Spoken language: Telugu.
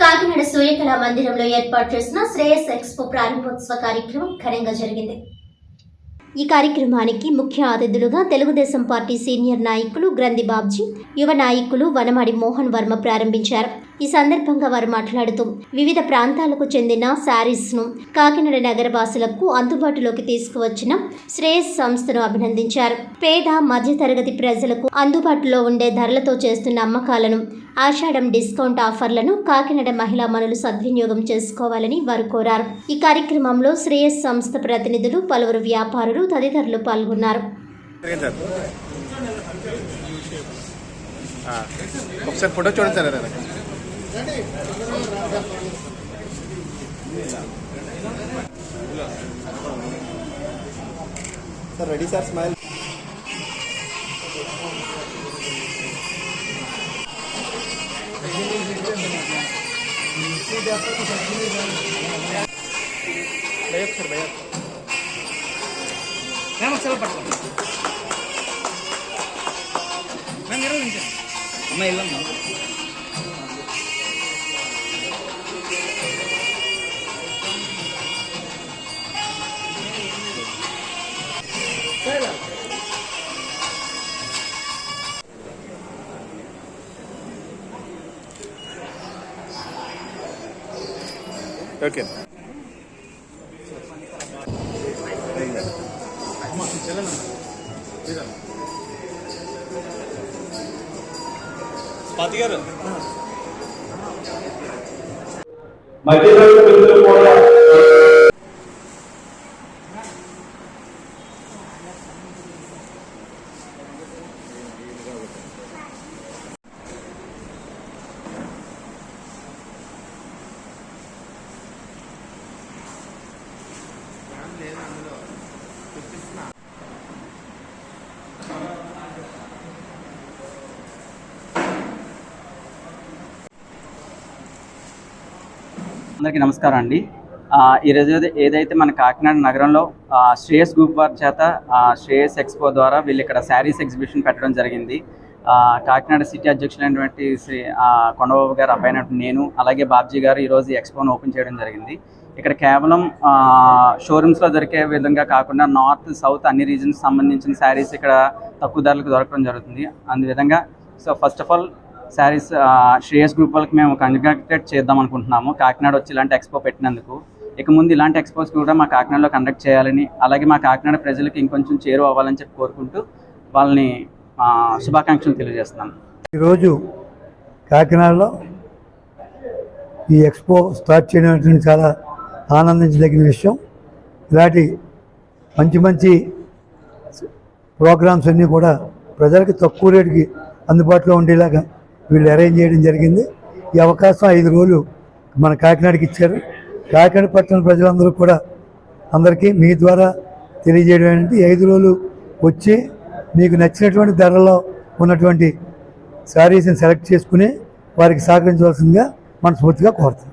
కాకినాడ సూర్యకళా మందిరంలో ఏర్పాటు చేసిన శ్రేయస్ ఎక్స్పో ప్రారంభోత్సవ కార్యక్రమం ఘనంగా జరిగింది. ఈ కార్యక్రమానికి ముఖ్య అతిథులుగా తెలుగుదేశం పార్టీ సీనియర్ నాయకులు గ్రంథి బాబ్జీ, యువ నాయకులు వనమాడి మోహన్ వర్మ ప్రారంభించారు. ఈ సందర్భంగా వారు మాట్లాడుతూ వివిధ ప్రాంతాలకు చెందిన శారీస్ను కాకినాడ నగరవాసులకు అందుబాటులోకి తీసుకువచ్చిన శ్రేయస్ సంస్థను అభినందించారు. పేద మధ్యతరగతి ప్రజలకు అందుబాటులో ఉండే ధరలతో చేస్తున్న అమ్మకాలను, ఆషాఢం డిస్కౌంట్ ఆఫర్లను కాకినాడ మహిళా మనులు సద్వినియోగం చేసుకోవాలని వారు కోరారు. ఈ కార్యక్రమంలో శ్రేయస్ సంస్థ ప్రతినిధులు, పలువురు వ్యాపారులు తదితరులు పాల్గొన్నారు. Ready sir, smile. అమ్మ వెళ్ళమ్మా. ఓకే స్వాతి గారు మధ్యలో కూడా అందరికీ నమస్కారం అండి. ఈరోజు ఏదైతే మన కాకినాడ నగరంలో శ్రేయస్ గ్రూప్ వారి చేత శ్రేయస్ ఎక్స్పో ద్వారా వీళ్ళు ఇక్కడ శారీస్ ఎగ్జిబిషన్ పెట్టడం జరిగింది. కాకినాడ సిటీ అధ్యక్షులైనటువంటి శ్రీ కొండబాబు గారు అబ్బాయినటువంటి నేను, అలాగే బాబ్జీ గారు ఈరోజు ఎక్స్పోను ఓపెన్ చేయడం జరిగింది. ఇక్కడ కేవలం షోరూమ్స్లో దొరికే విధంగా కాకుండా నార్త్, సౌత్ అన్ని రీజన్స్ సంబంధించిన శారీస్ ఇక్కడ తక్కువ ధరలకు దొరకడం జరుగుతుంది. అందువిధంగా first of all saris Shreyas group వాళ్ళకి మేము కంగ్రాచులేట్ చేద్దాం అనుకుంటున్నాము కాకినాడ వచ్చి ఇలాంటి ఎక్స్పో పెట్టినందుకు. ఇక ముందు ఇలాంటి ఎక్స్పోస్ కూడా మా కాకినాడలో కండక్ట్ చేయాలని, అలాగే మా కాకినాడ ప్రజలకు ఇంకొంచెం చేరువ అవ్వాలని చెప్పి కోరుకుంటూ వాళ్ళని శుభాకాంక్షలు తెలియజేస్తున్నాను. ఈరోజు కాకినాడలో ఈ ఎక్స్పో స్టార్ట్ చేయడం చాలా ఆనందించదగిన విషయం. ఇలాంటి మంచి ప్రోగ్రామ్స్ అన్నీ కూడా ప్రజలకి తక్కువ రేటుకి అందుబాటులో ఉండేలాగా వీళ్ళు అరేంజ్ చేయడం జరిగింది. ఈ అవకాశం 5 రోజులు మన కాకినాడకి ఇచ్చారు. కాకినాడ పట్టణ ప్రజలందరూ కూడా అందరికీ మీ ద్వారా తెలియజేయడం ఏంటంటే 5 రోజులు వచ్చి మీకు నచ్చినటువంటి ధరలో ఉన్నటువంటి శారీస్ని సెలెక్ట్ చేసుకుని వారికి సహకరించవలసిందిగా మనస్ఫూర్తిగా కోరుతున్నాం.